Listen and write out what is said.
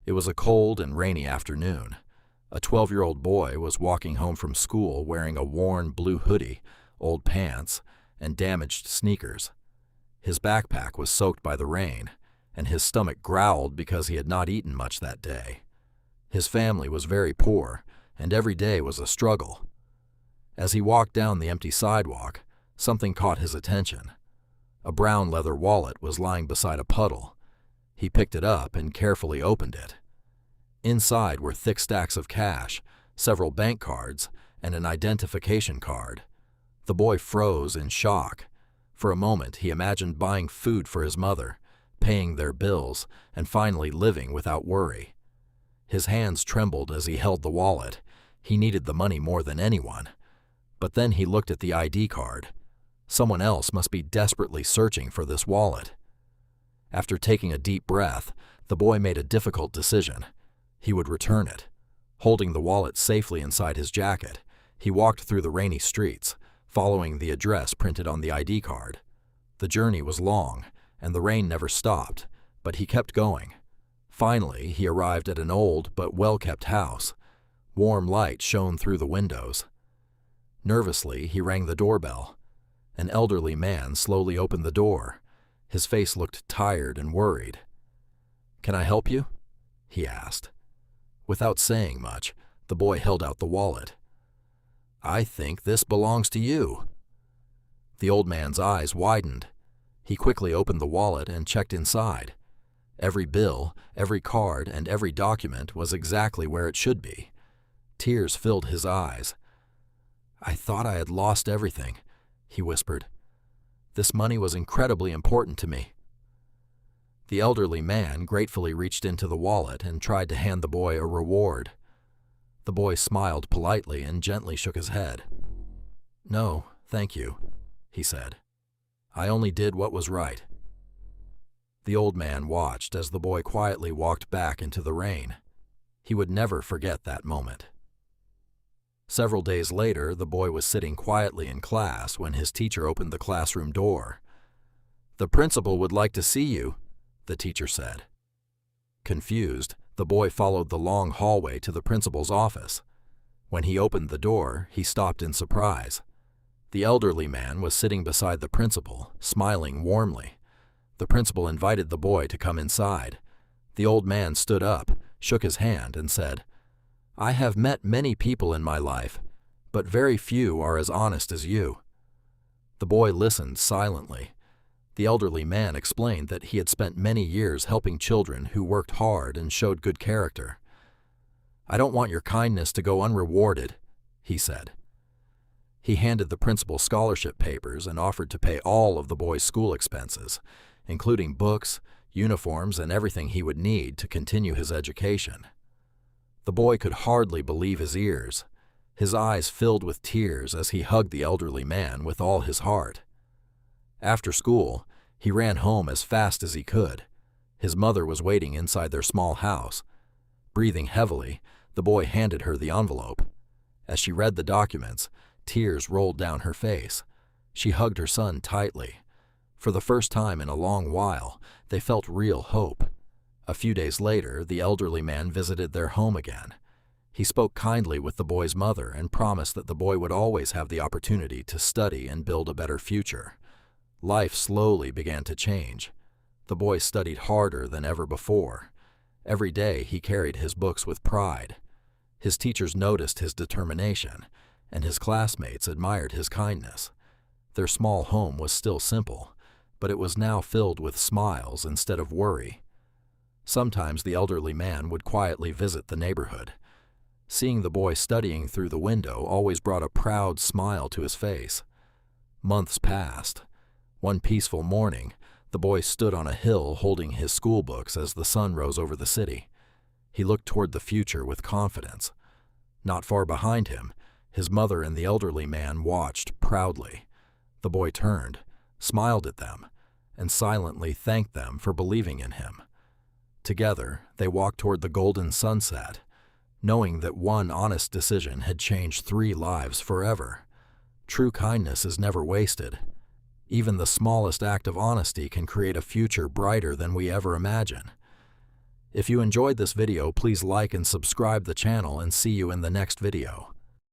It was a cold and rainy afternoon. A 12-year-old boy was walking home from school wearing a worn blue hoodie, old pants, and damaged sneakers. His backpack was soaked by the rain, and his stomach growled because he had not eaten much that day. His family was very poor, and every day was a struggle. As he walked down the empty sidewalk, something caught his attention. A brown leather wallet was lying beside a puddle. He picked it up and carefully opened it. Inside were thick stacks of cash, several bank cards, and an identification card. The boy froze in shock. For a moment, he imagined buying food for his mother, paying their bills, and finally living without worry. His hands trembled as he held the wallet. He needed the money more than anyone. But then he looked at the ID card. Someone else must be desperately searching for this wallet. After taking a deep breath, the boy made a difficult decision. He would return it. Holding the wallet safely inside his jacket, he walked through the rainy streets, following the address printed on the ID card. The journey was long, and the rain never stopped, but he kept going. Finally, he arrived at an old but well-kept house. Warm light shone through the windows. Nervously, he rang the doorbell. An elderly man slowly opened the door. His face looked tired and worried. "Can I help you?" he asked. Without saying much, the boy held out the wallet. "I think this belongs to you." The old man's eyes widened. He quickly opened the wallet and checked inside. Every bill, every card, and every document was exactly where it should be. Tears filled his eyes. "I thought I had lost everything," he whispered. "This money was incredibly important to me." The elderly man gratefully reached into the wallet and tried to hand the boy a reward. The boy smiled politely and gently shook his head. "No, thank you," he said. "I only did what was right." The old man watched as the boy quietly walked back into the rain. He would never forget that moment. Several days later, the boy was sitting quietly in class when his teacher opened the classroom door. "The principal would like to see you," the teacher said. Confused, the boy followed the long hallway to the principal's office. When he opened the door, he stopped in surprise. The elderly man was sitting beside the principal, smiling warmly. The principal invited the boy to come inside. The old man stood up, shook his hand, and said, "I have met many people in my life, but very few are as honest as you." The boy listened silently. The elderly man explained that he had spent many years helping children who worked hard and showed good character. "I don't want your kindness to go unrewarded," he said. He handed the principal scholarship papers and offered to pay all of the boy's school expenses, including books, uniforms, and everything he would need to continue his education. The boy could hardly believe his ears. His eyes filled with tears as he hugged the elderly man with all his heart. After school, he ran home as fast as he could. His mother was waiting inside their small house. Breathing heavily, the boy handed her the envelope. As she read the documents, tears rolled down her face. She hugged her son tightly. For the first time in a long while, they felt real hope. A few days later, the elderly man visited their home again. He spoke kindly with the boy's mother and promised that the boy would always have the opportunity to study and build a better future. Life slowly began to change. The boy studied harder than ever before. Every day he carried his books with pride. His teachers noticed his determination, and his classmates admired his kindness. Their small home was still simple, but it was now filled with smiles instead of worry. Sometimes the elderly man would quietly visit the neighborhood. Seeing the boy studying through the window always brought a proud smile to his face. Months passed. One peaceful morning, the boy stood on a hill holding his school books as the sun rose over the city. He looked toward the future with confidence. Not far behind him, his mother and the elderly man watched proudly. The boy turned, smiled at them, and silently thanked them for believing in him. Together, they walked toward the golden sunset, knowing that one honest decision had changed 3 lives forever. True kindness is never wasted. Even the smallest act of honesty can create a future brighter than we ever imagine. If you enjoyed this video, please like and subscribe the channel and see you in the next video.